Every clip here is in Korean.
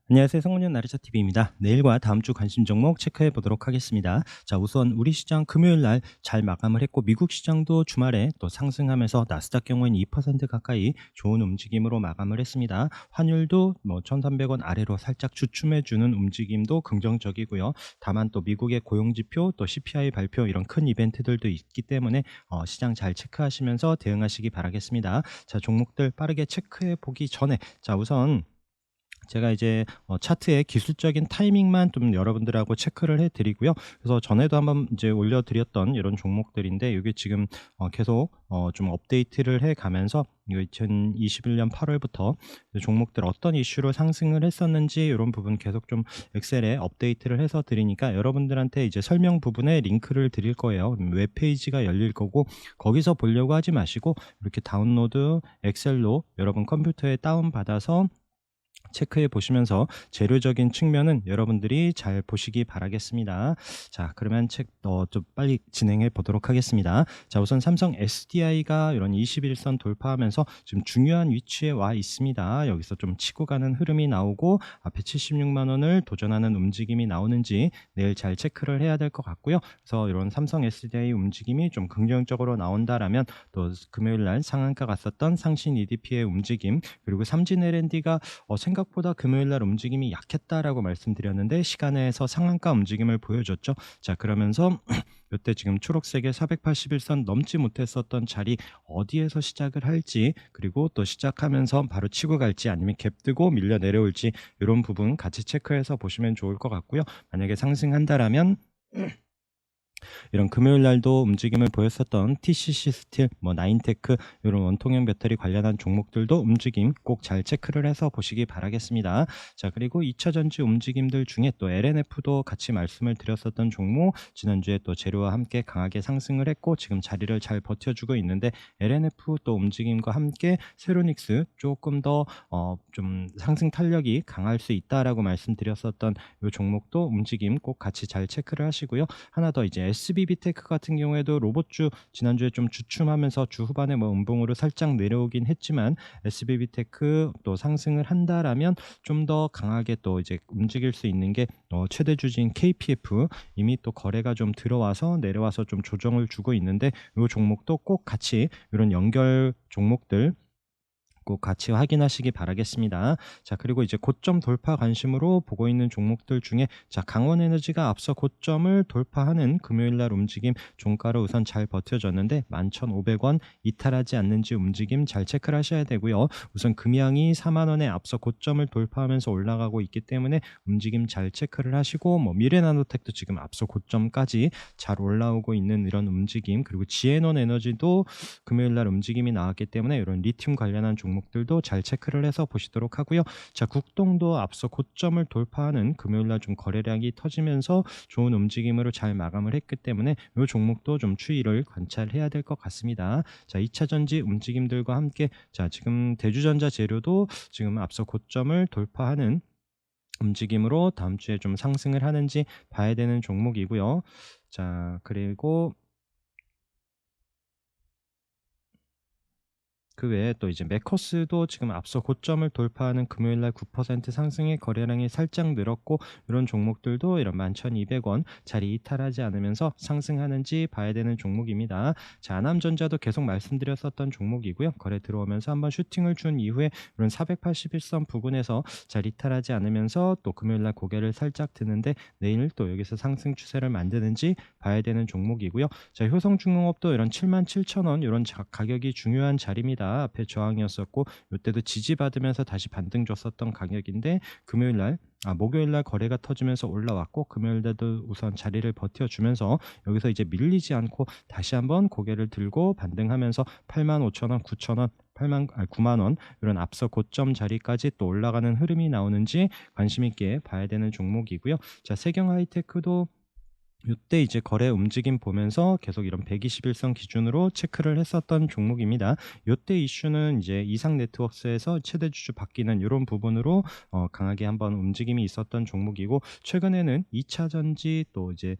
안녕하세요. 성문현 나르샤TV입니다. 내일과 다음 주 관심 종목 체크해 보도록 하겠습니다. 자, 우선 우리 시장 금요일 날 잘 마감을 했고, 미국 시장도 주말에 또 상승하면서 나스닥 경우에는 2% 가까이 좋은 움직임으로 마감을 했습니다. 환율도 1,300원 아래로 살짝 주춤해 주는 움직임도 긍정적이고요. 다만 또 미국의 고용지표, 또 CPI 발표 이런 큰 이벤트들도 있기 때문에 시장 잘 체크하시면서 대응하시기 바라겠습니다. 자, 종목들 빠르게 체크해 보기 전에 자, 우선 제가 이제 차트의 기술적인 타이밍만 좀 여러분들하고 체크를 해 드리고요. 그래서 전에도 한번 이제 올려 드렸던 이런 종목들인데, 이게 지금 계속 좀 업데이트를 해 가면서, 이거 2021년 8 월부터 종목들 어떤 이슈로 상승을 했었는지 이런 부분 계속 좀 엑셀에 업데이트를 해서 드리니까, 여러분들한테 이제 설명 부분에 링크를 드릴 거예요. 웹페이지가 열릴 거고, 거기서 보려고 하지 마시고 이렇게 다운로드 엑셀로 여러분 컴퓨터에 다운받아서 체크해 보시면서 재료적인 측면은 여러분들이 잘 보시기 바라겠습니다. 자, 그러면 좀 빨리 진행해 보도록 하겠습니다. 자, 우선 삼성 SDI가 이런 21선 돌파하면서 지금 중요한 위치에 와 있습니다. 여기서 좀 치고 가는 흐름이 나오고, 앞에 76만 원을 도전하는 움직임이 나오는지 내일 잘 체크를 해야 될 것 같고요. 그래서 이런 삼성 SDI 움직임이 좀 긍정적으로 나온다라면, 또 금요일 날 상한가 갔었던 상신 EDP의 움직임, 그리고 삼진 L&D가 생각보다 금요일 날 움직임이 약했다라고 말씀드렸는데, 시간에서 상한가 움직임을 보여줬죠. 자, 그러면서 이때 지금 초록색의 481선 넘지 못했었던 자리 어디에서 시작을 할지, 그리고 또 시작하면서 바로 치고 갈지 아니면 갭 뜨고 밀려 내려올지, 이런 부분 같이 체크해서 보시면 좋을 것 같고요. 만약에 상승한다라면 이런 금요일 날도 움직임을 보였었던 TCC 스틸, 나인테크 이런 원통형 배터리 관련한 종목들도 움직임 꼭 잘 체크를 해서 보시기 바라겠습니다. 자, 그리고 2차 전지 움직임들 중에 또 LNF도 같이 말씀을 드렸었던 종목, 지난주에 또 재료와 함께 강하게 상승을 했고 지금 자리를 잘 버텨주고 있는데, LNF 또 움직임과 함께 세로닉스 조금 더 좀 상승 탄력이 강할 수 있다라고 말씀드렸었던 이 종목도 움직임 꼭 같이 잘 체크를 하시고요. 하나 더, 이제 SBB테크 같은 경우에도 로봇주 지난주에 좀 주춤하면서 주 후반에 음봉으로 살짝 내려오긴 했지만, SBB테크 또 상승을 한다라면 좀 더 강하게 또 이제 움직일 수 있는 게 최대 주주인 KPF, 이미 또 거래가 좀 들어와서 내려와서 좀 조정을 주고 있는데, 이 종목도 꼭 같이 이런 연결 종목들 꼭 같이 확인하시기 바라겠습니다. 자, 그리고 이제 고점 돌파 관심으로 보고 있는 종목들 중에, 자, 강원에너지가 앞서 고점을 돌파하는 금요일 날 움직임 종가로 우선 잘 버텨줬는데 11,500원 이탈하지 않는지 움직임 잘 체크를 하셔야 되고요. 우선 금양이 4만 원에 앞서 고점을 돌파하면서 올라가고 있기 때문에 움직임 잘 체크를 하시고, 미래나노텍도 지금 앞서 고점까지 잘 올라오고 있는 이런 움직임, 그리고 지에논 에너지도 금요일 날 움직임이 나왔기 때문에 이런 리튬 관련한 종목들도 잘 체크를 해서 보시도록 하고요. 자, 국동도 앞서 고점을 돌파하는 금요일 날 좀 거래량이 터지면서 좋은 움직임으로 잘 마감을 했기 때문에 이 종목도 좀 추이를 관찰해야 될 것 같습니다. 자, 2차 전지 움직임들과 함께, 자, 지금 대주전자 재료도 지금 앞서 고점을 돌파하는 움직임으로 다음 주에 좀 상승을 하는지 봐야 되는 종목이고요. 자, 그리고 그 외에 또 이제 매커스도 지금 앞서 고점을 돌파하는 금요일 날 9% 상승의 거래량이 살짝 늘었고, 이런 종목들도 이런 11,200원 자리 이탈하지 않으면서 상승하는지 봐야 되는 종목입니다. 자, 아남전자도 계속 말씀드렸었던 종목이고요. 거래 들어오면서 한번 슈팅을 준 이후에 이런 481선 부근에서 자리 이탈하지 않으면서 또 금요일 날 고개를 살짝 드는데, 내일 또 여기서 상승 추세를 만드는지 봐야 되는 종목이고요. 자, 효성중공업도 이런 77,000원 이런 가격이 중요한 자리입니다. 앞에 저항이었었고 이때도 지지받으면서 다시 반등 줬었던 가격인데, 목요일 날 거래가 터지면서 올라왔고, 금요일 날도 우선 자리를 버텨주면서 여기서 이제 밀리지 않고 다시 한번 고개를 들고 반등하면서 85,000원, 9,000원, 9만 원 이런 앞서 고점 자리까지 또 올라가는 흐름이 나오는지 관심 있게 봐야 되는 종목이고요. 자, 세경 하이테크도 이때 이제 거래 움직임 보면서 계속 이런 121선 기준으로 체크를 했었던 종목입니다. 이때 이슈는 이제 이상 네트워크스에서 최대 주주 바뀌는 이런 부분으로 강하게 한번 움직임이 있었던 종목이고, 최근에는 2차 전지 또 이제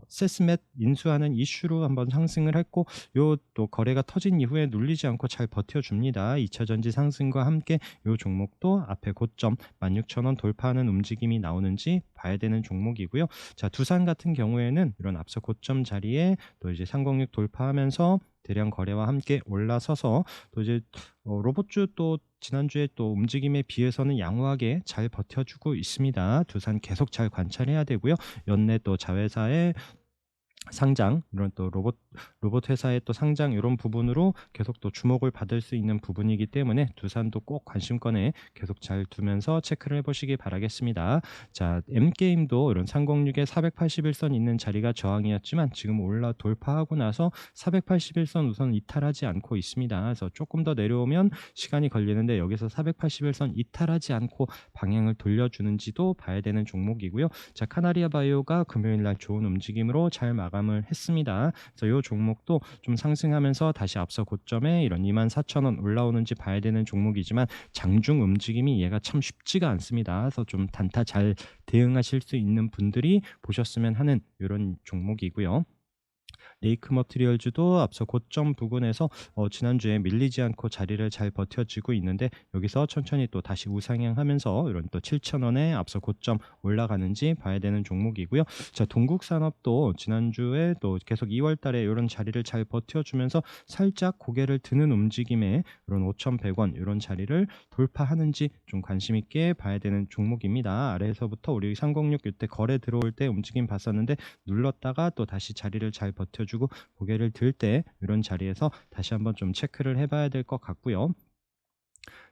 세스맷 인수하는 이슈로 한번 상승을 했고 요 또 거래가 터진 이후에 눌리지 않고 잘 버텨줍니다. 2차 전지 상승과 함께 요 종목도 앞에 고점 16,000원 돌파하는 움직임이 나오는지 봐야 되는 종목이고요. 자, 두산 같은 경우에는 이런 앞서 고점 자리에 또 이제 306 돌파하면서 대량 거래와 함께 올라서서 또 이제 로봇주 또 지난주에 또 움직임에 비해서는 양호하게 잘 버텨주고 있습니다. 두산 계속 잘 관찰해야 되고요. 연내 또 자회사의 상장 이런 또 로봇 회사의 또 상장 이런 부분으로 계속 또 주목을 받을 수 있는 부분이기 때문에 두산도 꼭 관심권에 계속 잘 두면서 체크를 해보시기 바라겠습니다. 자, M게임도 이런 306에 481선 있는 자리가 저항이었지만 지금 올라 돌파하고 나서 481선 우선 이탈하지 않고 있습니다. 그래서 조금 더 내려오면 시간이 걸리는데 여기서 481선 이탈하지 않고 방향을 돌려주는지도 봐야 되는 종목이고요. 자, 카나리아 바이오가 금요일 날 좋은 움직임으로 잘 마감을 했습니다. 그래서 이 종목도 좀 상승하면서 다시 앞서 고점에 이런 24,000원 올라오는지 봐야 되는 종목이지만 장중 움직임이 얘가 참 쉽지가 않습니다. 그래서 좀 단타 잘 대응하실 수 있는 분들이 보셨으면 하는 이런 종목이고요. 레이크 머티리얼즈도 앞서 고점 부근에서 지난주에 밀리지 않고 자리를 잘 버텨지고 있는데 여기서 천천히 또 다시 우상향하면서 이런 또 7,000원에 앞서 고점 올라가는지 봐야 되는 종목이고요. 자, 동국산업도 지난주에 또 계속 2월 달에 이런 자리를 잘 버텨주면서 살짝 고개를 드는 움직임에 이런 5,100원 이런 자리를 돌파하는지 좀 관심 있게 봐야 되는 종목입니다. 아래에서부터 우리 306 이때 거래 들어올 때 움직임 봤었는데 눌렀다가 또 다시 자리를 잘 버텨주고 고개를 들 때 이런 자리에서 다시 한번 좀 체크를 해봐야 될 것 같고요.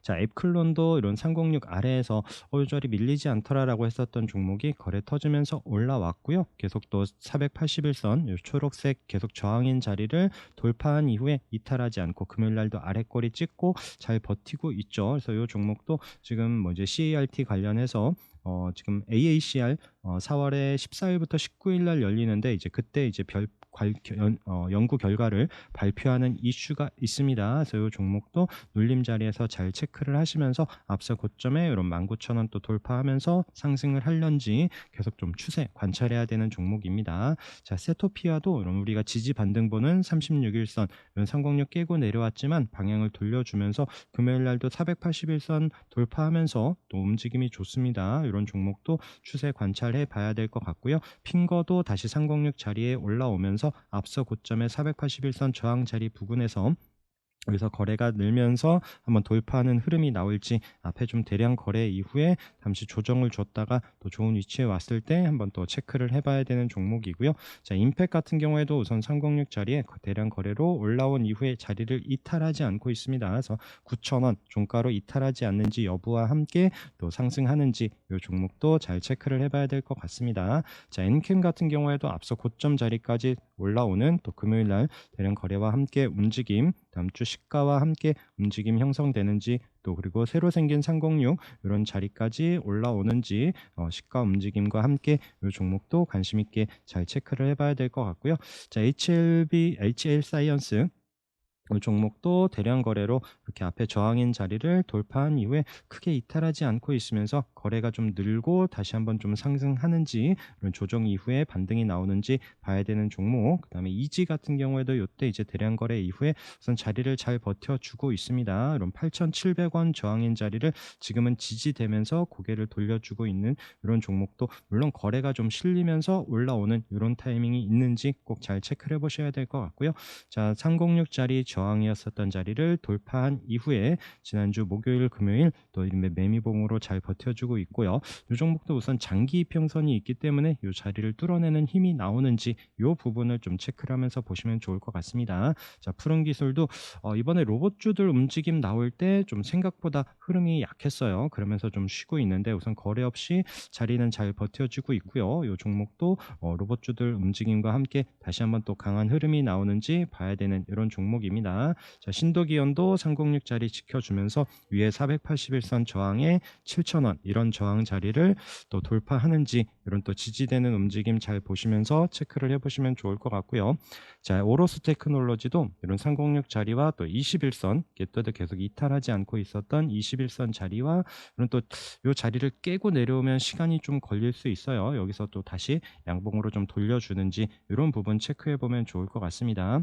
자, 앱클론도 이런 306 아래에서 이 자리 밀리지 않더라라고 했었던 종목이 거래 터지면서 올라왔고요. 계속 또 481선 초록색 계속 저항인 자리를 돌파한 이후에 이탈하지 않고 금요일 날도 아래꼬리 찍고 잘 버티고 있죠. 그래서 이 종목도 지금 뭐 이제 CART 관련해서 지금 AACR 4월에 14일부터 19일 날 열리는데 이제 그때 이제 연구 결과를 발표하는 이슈가 있습니다. 그래서 이 종목도 눌림 자리에서 잘 체크를 하시면서 앞서 고점에 이런 19,000원 또 돌파하면서 상승을 할런지 계속 좀 추세 관찰해야 되는 종목입니다. 자, 세토피아도 이런 우리가 지지 반등 보는 36일선 이런 306 깨고 내려왔지만 방향을 돌려주면서 금요일 날도 481선 돌파하면서 또 움직임이 좋습니다. 이런 종목도 추세 관찰해 봐야 될 것 같고요. 핑거도 다시 306 자리에 올라오면서 앞서 고점에 481선 저항 자리 부근에서 여기서 거래가 늘면서 한번 돌파하는 흐름이 나올지 앞에 좀 대량 거래 이후에 잠시 조정을 줬다가 또 좋은 위치에 왔을 때 한번 또 체크를 해봐야 되는 종목이고요. 자, 임팩 같은 경우에도 우선 306 자리에 대량 거래로 올라온 이후에 자리를 이탈하지 않고 있습니다. 그래서 9,000원 종가로 이탈하지 않는지 여부와 함께 또 상승하는지 이 종목도 잘 체크를 해봐야 될 것 같습니다. 자, 엔캠 같은 경우에도 앞서 고점 자리까지 올라오는 또 금요일 날 대량 거래와 함께 움직임 다음 주 시가와 함께 움직임 형성되는지 또 그리고 새로 생긴 306 이런 자리까지 올라오는지 시가 움직임과 함께 이 종목도 관심 있게 잘 체크를 해봐야 될 것 같고요. 자, HL 사이언스 이 종목도 대량 거래로 이렇게 앞에 저항인 자리를 돌파한 이후에 크게 이탈하지 않고 있으면서 거래가 좀 늘고 다시 한번 좀 상승하는지 이런 조정 이후에 반등이 나오는지 봐야 되는 종목. 그다음에 이지 같은 경우에도 이때 이제 대량 거래 이후에 우선 자리를 잘 버텨주고 있습니다. 이런 8,700원 저항인 자리를 지금은 지지되면서 고개를 돌려주고 있는 이런 종목도 물론 거래가 좀 실리면서 올라오는 이런 타이밍이 있는지 꼭 잘 체크를 해보셔야 될 것 같고요. 자, 306 자리 저항이었었던 자리를 돌파한 이후에 지난주 목요일 금요일 또 매미봉으로 잘 버텨주고 있고요. 이 종목도 우선 장기 이평선이 있기 때문에 이 자리를 뚫어내는 힘이 나오는지 이 부분을 좀 체크를 하면서 보시면 좋을 것 같습니다. 자, 푸른 기술도 이번에 로봇주들 움직임 나올 때 좀 생각보다 흐름이 약했어요. 그러면서 좀 쉬고 있는데 우선 거래 없이 자리는 잘 버텨주고 있고요. 이 종목도 로봇주들 움직임과 함께 다시 한번 또 강한 흐름이 나오는지 봐야 되는 이런 종목입니다. 있습니다. 자, 신도기온도 306 자리 지켜주면서 위에 481선 저항에 7,000원 이런 저항 자리를 또 돌파하는지 이런 또 지지되는 움직임 잘 보시면서 체크를 해보시면 좋을 것 같고요. 자, 오로스 테크놀로지도 이런 306 자리와 또 21선 겟더드 계속 이탈하지 않고 있었던 21선 자리와 이런 또 이 자리를 깨고 내려오면 시간이 좀 걸릴 수 있어요. 여기서 또 다시 양봉으로 좀 돌려주는지 이런 부분 체크해 보면 좋을 것 같습니다.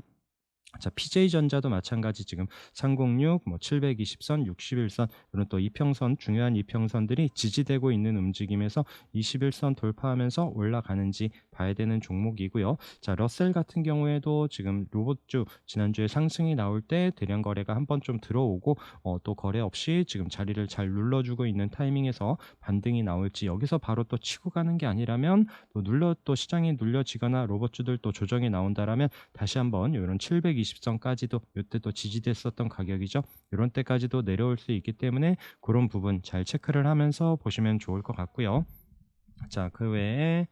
자, PJ전자도 마찬가지 지금 306, 뭐 720선, 61선 이런 또 이평선 중요한 이평선들이 지지되고 있는 움직임에서 21선 돌파하면서 올라가는지 봐야 되는 종목이고요. 자, 러셀 같은 경우에도 지금 로봇주 지난주에 상승이 나올 때 대량 거래가 한번 좀 들어오고 또 거래 없이 지금 자리를 잘 눌러주고 있는 타이밍에서 반등이 나올지 여기서 바로 또 치고 가는 게 아니라면 또 시장이 눌려지거나 로봇주들 또 조정이 나온다라면 다시 한번 이런 720선까지도 이때 또 지지됐었던 가격이죠. 이런 때까지도 내려올 수 있기 때문에 그런 부분 잘 체크를 하면서 보시면 좋을 것 같고요. 자, 그 외에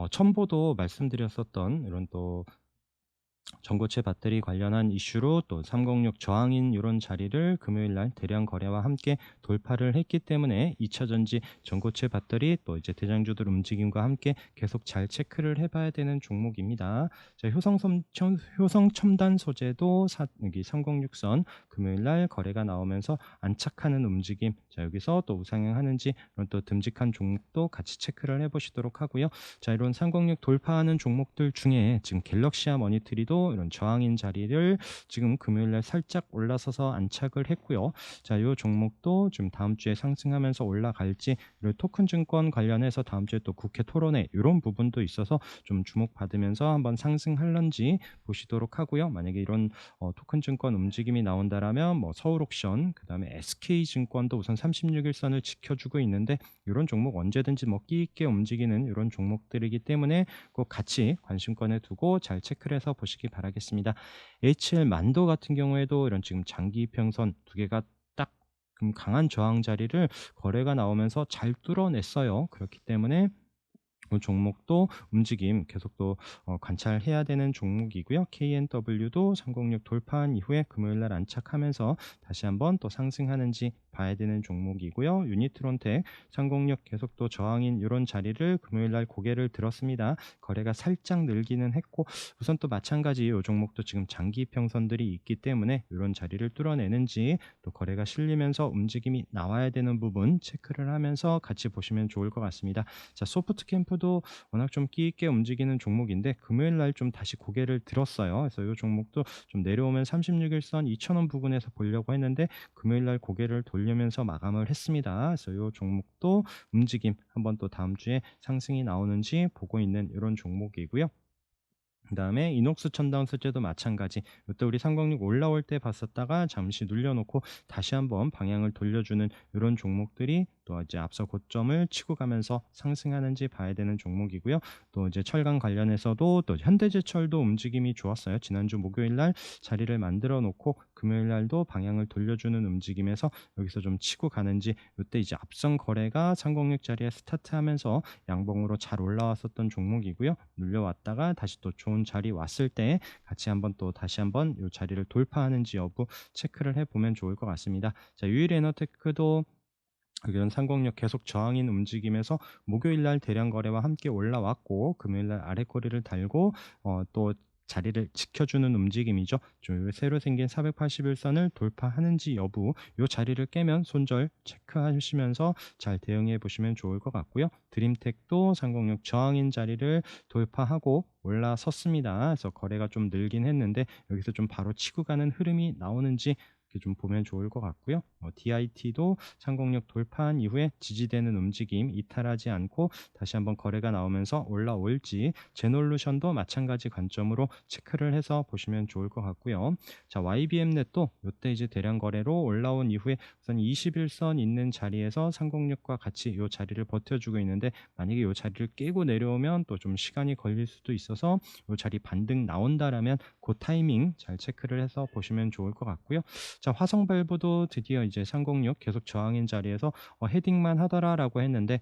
첨보도 말씀드렸었던 이런 또 전고체 배터리 관련한 이슈로 또 306 저항인 이런 자리를 금요일 날 대량 거래와 함께 돌파를 했기 때문에 2차 전지 전고체 배터리 또 이제 대장주들 움직임과 함께 계속 잘 체크를 해봐야 되는 종목입니다. 자, 효성 첨단 소재도 여기 306선 금요일 날 거래가 나오면서 안착하는 움직임. 자, 여기서 또 우상향하는지 이런 또 듬직한 종목도 같이 체크를 해보시도록 하고요. 자, 이런 306 돌파하는 종목들 중에 지금 갤럭시아 머니트리도 이런 저항인 자리를 지금 금요일날 살짝 올라서서 안착을 했고요. 자, 이 종목도 좀 다음 주에 상승하면서 올라갈지, 그리고 토큰 증권 관련해서 다음 주에 또 국회 토론회 이런 부분도 있어서 좀 주목받으면서 한번 상승할런지 보시도록 하고요. 만약에 이런 토큰 증권 움직임이 나온다라면 뭐 서울옥션, 그 다음에 SK증권도 우선 36일선을 지켜주고 있는데 이런 종목 언제든지 뭐 끼 있게 움직이는 이런 종목들이기 때문에 꼭 같이 관심권에 두고 잘 체크를 해서 보시기 바라겠습니다. HL 만도 같은 경우에도 이런 지금 장기 평선 두 개가 딱 강한 저항 자리를 거래가 나오면서 잘 뚫어냈어요. 그렇기 때문에 이 종목도 움직임 계속 또 관찰해야 되는 종목이고요. KNW도 306 돌파한 이후에 금요일날 안착하면서 다시 한번 또 상승하는지 봐야 되는 종목이고요. 유니트론텍 306 계속 또 저항인 이런 자리를 금요일날 고개를 들었습니다. 거래가 살짝 늘기는 했고 우선 또 마찬가지 이 종목도 지금 장기 평선들이 있기 때문에 이런 자리를 뚫어내는지 또 거래가 실리면서 움직임이 나와야 되는 부분 체크를 하면서 같이 보시면 좋을 것 같습니다. 자, 소프트캠프도 워낙 좀 끼 있게 움직이는 종목인데 금요일 날 좀 다시 고개를 들었어요. 그래서 이 종목도 좀 내려오면 36일선 2,000원 부근에서 보려고 했는데 금요일 날 고개를 돌리면서 마감을 했습니다. 그래서 이 종목도 움직임 한번 또 다음 주에 상승이 나오는지 보고 있는 이런 종목이고요. 그 다음에 이녹스 첨단 소재도 마찬가지. 이때 우리 306 올라올 때 봤었다가 잠시 눌려놓고 다시 한번 방향을 돌려주는 이런 종목들이 또 이제 앞서 고점을 치고 가면서 상승하는지 봐야 되는 종목이고요. 또 이제 철강 관련해서도 또 현대제철도 움직임이 좋았어요. 지난주 목요일 날 자리를 만들어 놓고 금요일 날도 방향을 돌려주는 움직임에서 여기서 좀 치고 가는지 이때 이제 앞선 거래가 306 자리에 스타트하면서 양봉으로 잘 올라왔었던 종목이고요. 눌려왔다가 다시 또 좋은 자리 왔을 때 같이 한번 또 다시 한번 이 자리를 돌파하는지 여부 체크를 해보면 좋을 것 같습니다. 자, 유일에너테크도 이런 306 계속 저항인 움직임에서 목요일날 대량 거래와 함께 올라왔고 금요일날 아래 꼬리를 달고 또 자리를 지켜주는 움직임이죠. 좀 새로 생긴 481선을 돌파하는지 여부 이 자리를 깨면 손절 체크하시면서 잘 대응해 보시면 좋을 것 같고요. 드림텍도 306 저항인 자리를 돌파하고 올라섰습니다. 그래서 거래가 좀 늘긴 했는데 여기서 좀 바로 치고 가는 흐름이 나오는지 좀 보면 좋을 것 같고요. DIT도 306 돌파한 이후에 지지되는 움직임 이탈하지 않고 다시 한번 거래가 나오면서 올라올지 제놀루션도 마찬가지 관점으로 체크를 해서 보시면 좋을 것 같고요. 자, YBM넷도 이때 이제 대량 거래로 올라온 이후에 우선 21선 있는 자리에서 306과 같이 이 자리를 버텨주고 있는데 만약에 이 자리를 깨고 내려오면 또 좀 시간이 걸릴 수도 있어서 이 자리 반등 나온다라면 그 타이밍 잘 체크를 해서 보시면 좋을 것 같고요. 자, 화성발브도 드디어 이제 306 계속 저항인 자리에서 헤딩만 하더라라고 했는데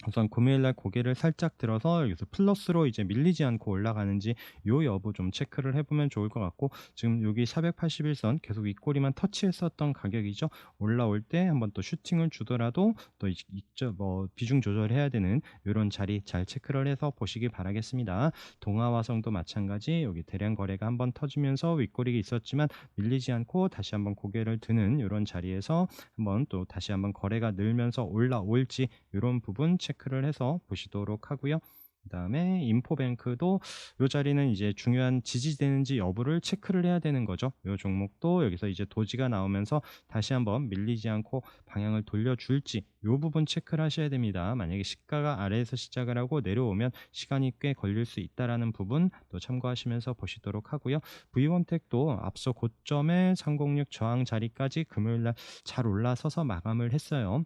우선 금요일 날 고개를 살짝 들어서 여기서 플러스로 이제 밀리지 않고 올라가는지 요 여부 좀 체크를 해 보면 좋을 것 같고, 지금 여기 481선 계속 윗꼬리만 터치했었던 가격이죠. 올라올 때 한번 또 슈팅을 주더라도 또 이쪽 뭐 비중 조절해야 되는 요런 자리 잘 체크를 해서 보시기 바라겠습니다. 동아화성도 마찬가지 여기 대량 거래가 한번 터지면서 윗꼬리가 있었지만 밀리지 않고 다시 한번 고개를 드는 요런 자리에서 한번 또 다시 한번 거래가 늘면서 올라올지 요런 부분 체크를 해서 보시도록 하고요. 그다음에 인포뱅크도 요 자리는 이제 중요한 지지되는지 여부를 체크를 해야 되는 거죠. 요 종목도 여기서 이제 도지가 나오면서 다시 한번 밀리지 않고 방향을 돌려줄지 요 부분 체크를 하셔야 됩니다. 만약에 시가가 아래에서 시작을 하고 내려오면 시간이 꽤 걸릴 수 있다라는 부분 또 참고하시면서 보시도록 하고요. V1텍도 앞서 고점에 306 저항 자리까지 금요일 날 잘 올라서서 마감을 했어요.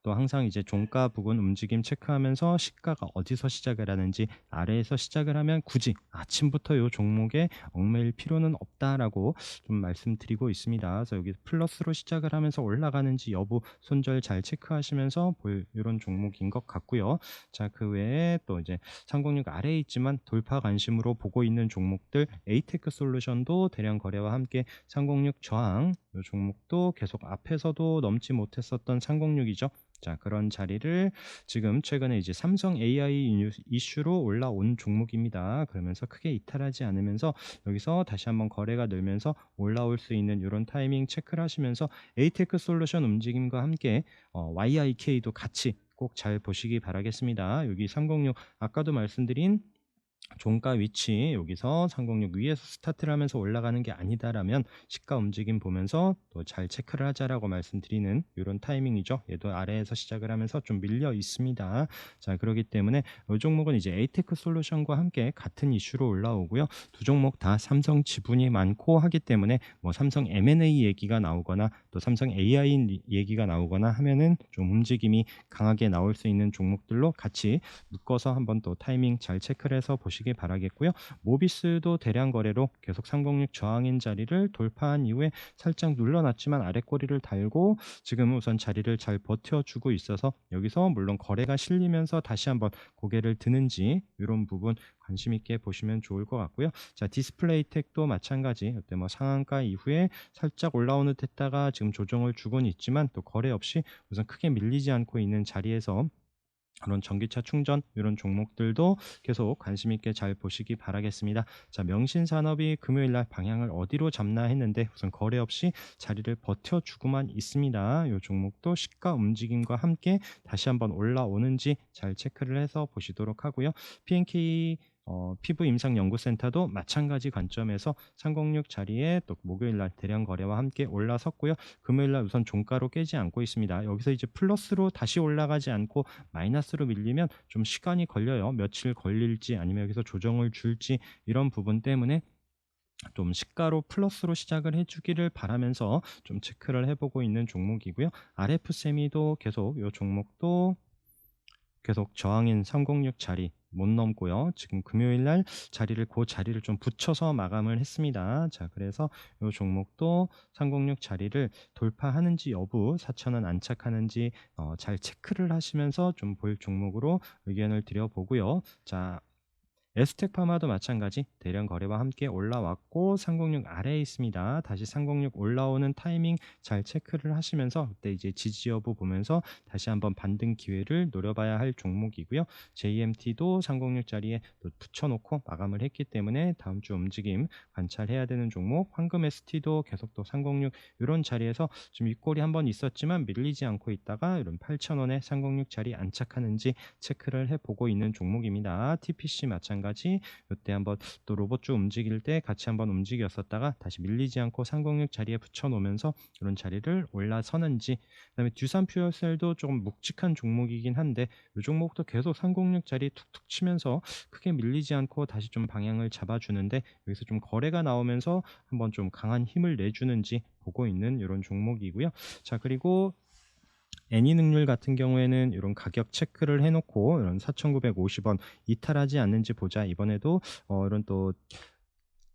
또 항상 이제 종가 부근 움직임 체크하면서 시가가 어디서 시작을 하는지, 아래에서 시작을 하면 굳이 아침부터 요 종목에 얽매일 필요는 없다라고 좀 말씀드리고 있습니다. 그래서 여기 플러스로 시작을 하면서 올라가는지 여부 손절 잘 체크하시면서 볼 이런 종목인 것 같고요. 자, 그 외에 또 이제 306 아래에 있지만 돌파 관심으로 보고 있는 종목들, 에이테크 솔루션도 대량 거래와 함께 306 저항 요 종목도 계속 앞에서도 넘지 못했었던 306이죠. 자, 그런 자리를 지금 최근에 이제 삼성 AI 이슈로 올라온 종목입니다. 그러면서 크게 이탈하지 않으면서 여기서 다시 한번 거래가 늘면서 올라올 수 있는 이런 타이밍 체크를 하시면서 에이테크 솔루션 움직임과 함께 YIK도 같이 꼭 잘 보시기 바라겠습니다. 여기 306 아까도 말씀드린 종가 위치 여기서 306 위에서 스타트를 하면서 올라가는 게 아니다라면 시가 움직임 보면서 또 잘 체크를 하자라고 말씀드리는 이런 타이밍이죠. 얘도 아래에서 시작을 하면서 좀 밀려 있습니다. 자, 그렇기 때문에 이 종목은 이제 에이테크 솔루션과 함께 같은 이슈로 올라오고요. 두 종목 다 삼성 지분이 많고 하기 때문에 뭐 삼성 M&A 얘기가 나오거나 또 삼성 AI 얘기가 나오거나 하면은 좀 움직임이 강하게 나올 수 있는 종목들로 같이 묶어서 한번 또 타이밍 잘 체크를 해서 보시길 바라겠고요. 모비스도 대량 거래로 계속 306 저항인 자리를 돌파한 이후에 살짝 눌러놨지만 아래 꼬리를 달고 지금 우선 자리를 잘 버텨주고 있어서 여기서 물론 거래가 실리면서 다시 한번 고개를 드는지 이런 부분 관심 있게 보시면 좋을 것 같고요. 자, 디스플레이텍도 마찬가지. 이때 뭐 상한가 이후에 살짝 올라오는 듯했다가 지금 조정을 주고는 있지만 또 거래 없이 우선 크게 밀리지 않고 있는 자리에서 그런 전기차 충전 이런 종목들도 계속 관심 있게 잘 보시기 바라겠습니다. 자, 명신산업이 금요일 날 방향을 어디로 잡나 했는데 우선 거래 없이 자리를 버텨주고만 있습니다. 이 종목도 시가 움직임과 함께 다시 한번 올라오는지 잘 체크를 해서 보시도록 하고요. PNK 피부 임상 연구센터도 마찬가지 관점에서 306 자리에 또 목요일 날 대량 거래와 함께 올라섰고요. 금요일 날 우선 종가로 깨지 않고 있습니다. 여기서 이제 플러스로 다시 올라가지 않고 마이너스로 밀리면 좀 시간이 걸려요. 며칠 걸릴지 아니면 여기서 조정을 줄지 이런 부분 때문에 좀 시가로 플러스로 시작을 해주기를 바라면서 좀 체크를 해보고 있는 종목이고요. RF세미도 계속 이 종목도 계속 저항인 306 자리 못 넘고요. 지금 금요일 날 자리를 좀 붙여서 마감을 했습니다. 자, 그래서 이 종목도 306 자리를 돌파하는지 여부 4,000원 안착하는지 잘 체크를 하시면서 좀 볼 종목으로 의견을 드려보고요. 자, 에스텍파마도 마찬가지 대량 거래와 함께 올라왔고 306 아래에 있습니다. 다시 306 올라오는 타이밍 잘 체크를 하시면서 그때 이제 지지 여부 보면서 다시 한번 반등 기회를 노려봐야 할 종목이고요. JMT도 306 자리에 또 붙여놓고 마감을 했기 때문에 다음 주 움직임 관찰해야 되는 종목. 황금 ST도 계속 또 306 이런 자리에서 좀 윗골이 한번 있었지만 밀리지 않고 있다가 이런 8,000원에 306 자리 안착하는지 체크를 해보고 있는 종목입니다. TPC 마찬가지 이때 한번 또 로봇주 움직일 때 같이 한번 움직였었다가 다시 밀리지 않고 306 자리에 붙여놓으면서 이런 자리를 올라서는지, 그다음에 듀산 퓨어셀도 조금 묵직한 종목이긴 한데 이 종목도 계속 306 자리 툭툭 치면서 크게 밀리지 않고 다시 좀 방향을 잡아주는데 여기서 좀 거래가 나오면서 한번 좀 강한 힘을 내주는지 보고 있는 이런 종목이고요. 자, 그리고 애니능률 같은 경우에는 이런 가격 체크를 해놓고 이런 4,950원 이탈하지 않는지 보자. 이번에도 이런 또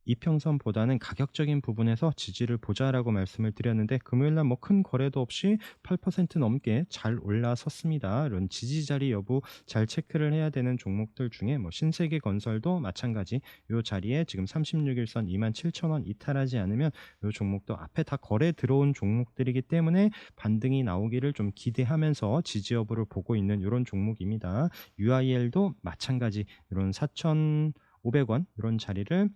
이평선보다는 가격적인 부분에서 지지를 보자라고 말씀을 드렸는데 금요일 날 뭐 큰 거래도 없이 8% 넘게 잘 올라섰습니다. 이런 지지 자리 여부 잘 체크를 해야 되는 종목들 중에 뭐 신세계건설도 마찬가지 요 자리에 지금 36일선 27,000원 이탈하지 않으면 요 종목도 앞에 다 거래 들어온 종목들이기 때문에 반등이 나오기를 좀 기대하면서 지지 여부를 보고 있는 이런 종목입니다. UIL도 마찬가지 이런 4,500원 이런 자리를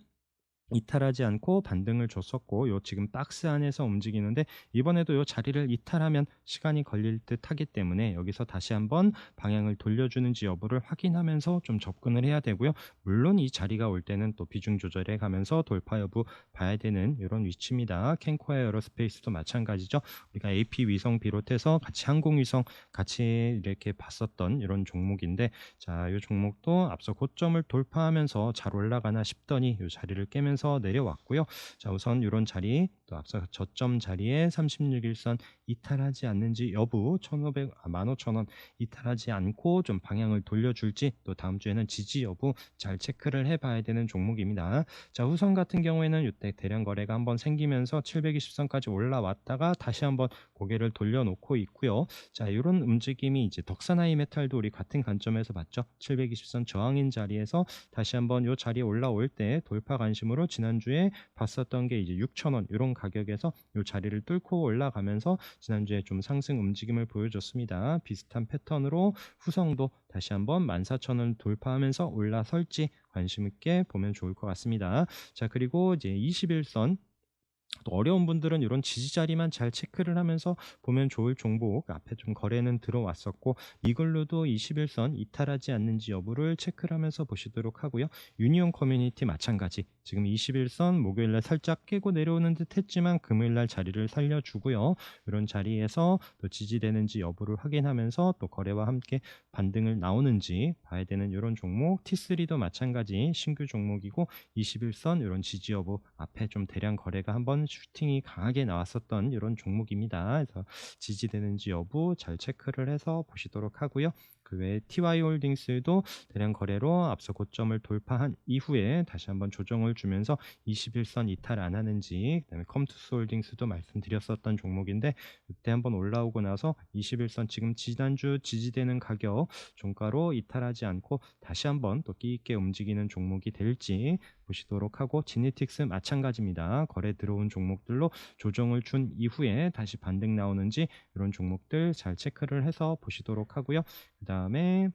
이탈하지 않고 반등을 줬었고 요 지금 박스 안에서 움직이는데 이번에도 요 자리를 이탈하면 시간이 걸릴 듯 하기 때문에 여기서 다시 한번 방향을 돌려주는지 여부를 확인하면서 좀 접근을 해야 되고요. 물론 이 자리가 올 때는 또 비중 조절해 가면서 돌파 여부 봐야 되는 이런 위치입니다. 캔코아 에어로스페이스도 마찬가지죠. 우리가 AP 위성 비롯해서 같이 항공위성 같이 이렇게 봤었던 이런 종목인데 자, 이 종목도 앞서 고점을 돌파하면서 잘 올라가나 싶더니 이 자리를 깨면서 내려왔고요. 자, 우선 이런 자리 또 앞서 저점 자리에 36일선 이탈하지 않는지 여부 15,000원 이탈하지 않고 좀 방향을 돌려줄지 또 다음 주에는 지지 여부 잘 체크를 해봐야 되는 종목입니다. 자, 후성 같은 경우에는 이때 대량 거래가 한번 생기면서 720선까지 올라왔다가 다시 한번 고개를 돌려놓고 있고요. 자, 이런 움직임이 이제 덕산하이메탈도 우리 같은 관점에서 봤죠. 720선 저항인 자리에서 다시 한번 이 자리에 올라올 때 돌파 관심으로 지난주에 봤었던 게 이제 6,000원 이런 가격에서 이 자리를 뚫고 올라가면서 지난주에 좀 상승 움직임을 보여줬습니다. 비슷한 패턴으로 후성도 다시 한번 14,000원 돌파하면서 올라설지 관심 있게 보면 좋을 것 같습니다. 자, 그리고 이제 21선 또 어려운 분들은 이런 지지 자리만 잘 체크를 하면서 보면 좋을 종목 앞에 좀 거래는 들어왔었고 이걸로도 21선 이탈하지 않는지 여부를 체크를 하면서 보시도록 하고요. 유니온 커뮤니티 마찬가지 지금 21선 목요일날 살짝 깨고 내려오는 듯 했지만 금요일날 자리를 살려주고요. 이런 자리에서 또 지지되는지 여부를 확인하면서 또 거래와 함께 반등을 나오는지 봐야 되는 이런 종목 T3도 마찬가지 신규 종목이고 21선 이런 지지 여부 앞에 좀 대량 거래가 한번 슈팅이 강하게 나왔었던 이런 종목입니다. 그래서 지지되는지 여부 잘 체크를 해서 보시도록 하고요. 그 외에 TY홀딩스도 대량 거래로 앞서 고점을 돌파한 이후에 다시 한번 조정을 주면서 21선 이탈 안 하는지 그다음에 컴투스홀딩스도 말씀드렸었던 종목인데 이때 한번 올라오고 나서 21선 지금 지난주 지지되는 가격 종가로 이탈하지 않고 다시 한번 또 끼 있게 움직이는 종목이 될지 보시도록 하고 지니틱스 마찬가지입니다. 거래 들어온 종목들로 조정을 준 이후에 다시 반등 나오는지 이런 종목들 잘 체크를 해서 보시도록 하고요. 그 다음에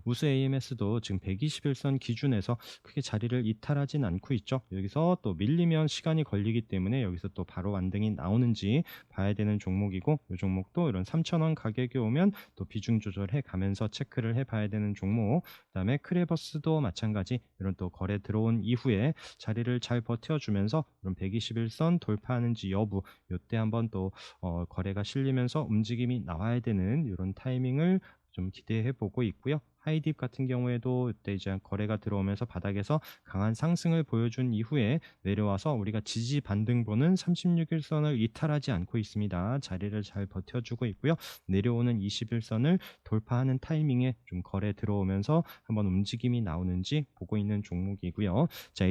우수 AMS도 지금 121선 기준에서 크게 자리를 이탈하진 않고 있죠. 여기서 또 밀리면 시간이 걸리기 때문에 여기서 또 바로 반등이 나오는지 봐야 되는 종목이고 이 종목도 이런 3,000원 가격이 오면 또 비중 조절해 가면서 체크를 해 봐야 되는 종목. 그다음에 크레버스도 마찬가지 이런 또 거래 들어온 이후에 자리를 잘 버텨주면서 이런 121선 돌파하는지 여부 이때 한번 또 거래가 실리면서 움직임이 나와야 되는 이런 타이밍을 좀 기대해 보고 있고요. 하이딥 같은 경우에도 이때 이제 거래가 들어오면서 바닥에서 강한 상승을 보여준 이후에 내려와서 우리가 지지 반등 보는 36일선을 이탈하지 않고 있습니다. 자리를 잘 버텨주고 있고요. 내려오는 21선을 돌파하는 타이밍에 좀 거래 들어오면서 한번 움직임이 나오는지 보고 있는 종목이고요. 자,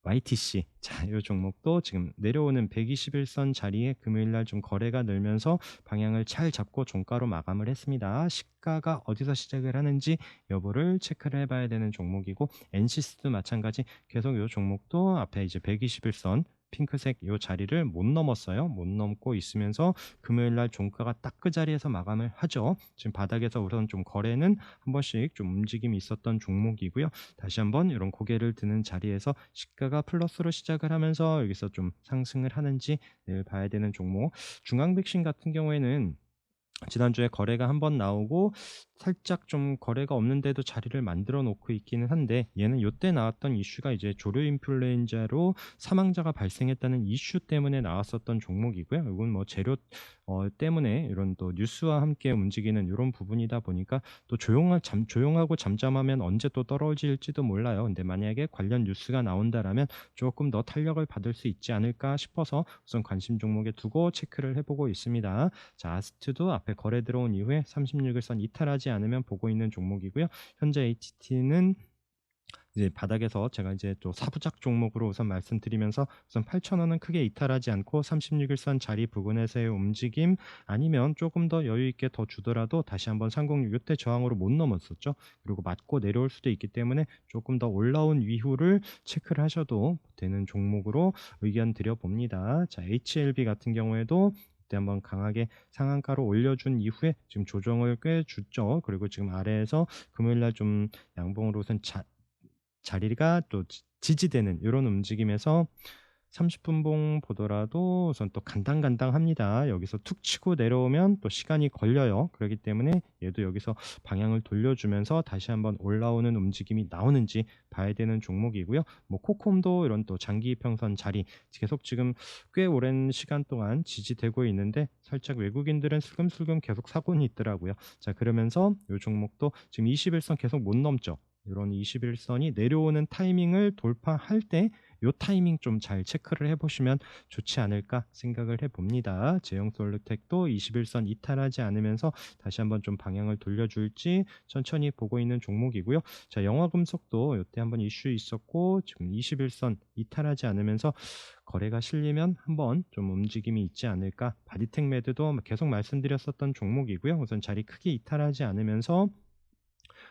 YTC. 자, 이 종목도 지금 내려오는 121선 자리에 금요일날 좀 거래가 늘면서 방향을 잘 잡고 종가로 마감을 했습니다. 시가가 어디서 시작을 하는지 여부를 체크를 해봐야 되는 종목이고 엔시스도 마찬가지 계속 이 종목도 앞에 이제 121선 핑크색 이 자리를 못 넘었어요. 못 넘고 있으면서 금요일날 종가가 딱 그 자리에서 마감을 하죠. 지금 바닥에서 우선 좀 거래는 한 번씩 좀 움직임이 있었던 종목이고요. 다시 한번 이런 고개를 드는 자리에서 시가가 플러스로 시작을 하면서 여기서 좀 상승을 하는지 봐야 되는 종목. 중앙백신 같은 경우에는 지난주에 거래가 한번 나오고 살짝 좀 거래가 없는데도 자리를 만들어 놓고 있기는 한데 얘는 요때 나왔던 이슈가 이제 조류 인플루엔자로 사망자가 발생했다는 이슈 때문에 나왔었던 종목이고요. 이건 뭐 재료 때문에 이런 또 뉴스와 함께 움직이는 이런 부분이다 보니까 또 조용하고 잠잠하면 언제 또 떨어질지도 몰라요. 근데 만약에 관련 뉴스가 나온다라면 조금 더 탄력을 받을 수 있지 않을까 싶어서 우선 관심 종목에 두고 체크를 해보고 있습니다. 자, 아스트도 앞에 거래 들어온 이후에 36일선 이탈하지 않으면 보고 있는 종목이고요. 현재 HT는 이제 바닥에서 제가 이제 또 사부작 종목으로 우선 말씀드리면서 우선 8,000원은 크게 이탈하지 않고 36일선 자리 부근에서의 움직임, 아니면 조금 더 여유 있게 더 주더라도 다시 한번 306 요때 저항으로 못 넘었었죠. 그리고 맞고 내려올 수도 있기 때문에 조금 더 올라온 이후를 체크를 하셔도 되는 종목으로 의견 드려 봅니다. 자, HLB 같은 경우에도 그때 한번 강하게 상한가로 올려준 이후에 지금 조정을 꽤 줬죠. 그리고 지금 아래에서 금요일날 좀 양봉으로 우선 자리가 또 지지되는 이런 움직임에서 30분봉 보더라도 우선 또 간당간당합니다. 여기서 툭 치고 내려오면 또 시간이 걸려요. 그렇기 때문에 얘도 여기서 방향을 돌려주면서 다시 한번 올라오는 움직임이 나오는지 봐야 되는 종목이고요. 뭐 코콤도 이런 또 장기 이평선 자리 계속 지금 꽤 오랜 시간 동안 지지되고 있는데 살짝 외국인들은 슬금슬금 계속 사고는 있더라고요. 자, 그러면서 이 종목도 지금 21선 계속 못 넘죠. 이런 21선이 내려오는 타이밍을 돌파할 때 요 타이밍 좀 잘 체크를 해보시면 좋지 않을까 생각을 해봅니다. 제형솔루텍도 21선 이탈하지 않으면서 다시 한번 좀 방향을 돌려줄지 천천히 보고 있는 종목이고요. 자, 영화금속도 이때 한번 이슈 있었고 지금 21선 이탈하지 않으면서 거래가 실리면 한번 좀 움직임이 있지 않을까. 바디텍매드도 계속 말씀드렸었던 종목이고요. 우선 자리 크게 이탈하지 않으면서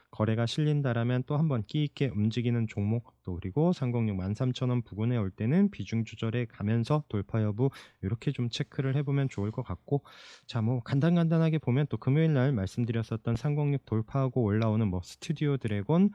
거래가 실린다라면 또 한번 끼 있게 움직이는 종목, 또 그리고 306 13,000원 부근에 올 때는 비중 조절해 가면서 돌파 여부 이렇게 좀 체크를 해보면 좋을 것 같고, 자, 뭐 간단하게 보면 또 금요일 날 말씀드렸었던 306 돌파하고 올라오는 뭐 스튜디오 드래곤,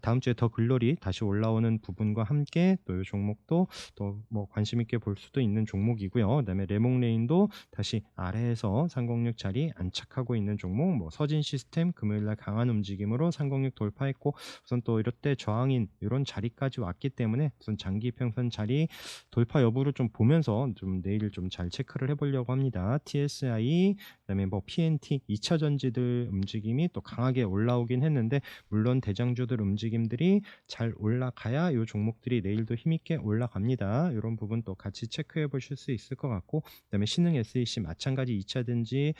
다음 주에 더 글로리 다시 올라오는 부분과 함께 또 이 종목도 또 뭐 관심 있게 볼 수도 있는 종목이고요. 그다음에 레몽레인도 다시 아래에서 306 자리 안착하고 있는 종목, 뭐 서진 시스템 금요일 날 강한 움직임으로 306 돌파했고 우선 또 이럴 때 저항인 이런 자리까지 왔기 때문에 우선 장기 평선 자리 돌파 여부를 좀 보면서 좀 내일 좀 잘 체크를 해보려고 합니다. TSI 그다음에 뭐 PNT 2차 전지들 움직임이 또 강하게 올라오긴 했는데, 물론 대장주들 움직임들이 잘 올라가야 이 종목들이 내일도 힘있게 올라갑니다. 이런 부분 또 같이 체크해 보실 수 있을 것 같고, 그다음에 신흥 SEC 마찬가지 2차 전지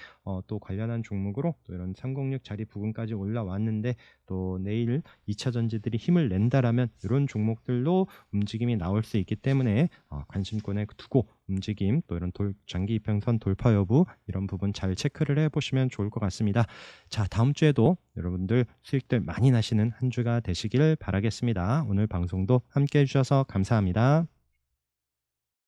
또 관련한 종목으로 또 이런 306 자리 부근까지 올라왔는데, 또 내일 2차 전지들이 힘을 낸다라면 이런 종목들로 움직임이 나올 수 있기 때문에 관심권에 두고 움직임, 또 이런 장기 이평선 돌파 여부 이런 부분 잘 체크를 해보시면 좋을 것 같습니다. 자, 다음 주에도 여러분들 수익들 많이 나시는 한 주가 되시길 바라겠습니다. 오늘 방송도 함께 해주셔서 감사합니다.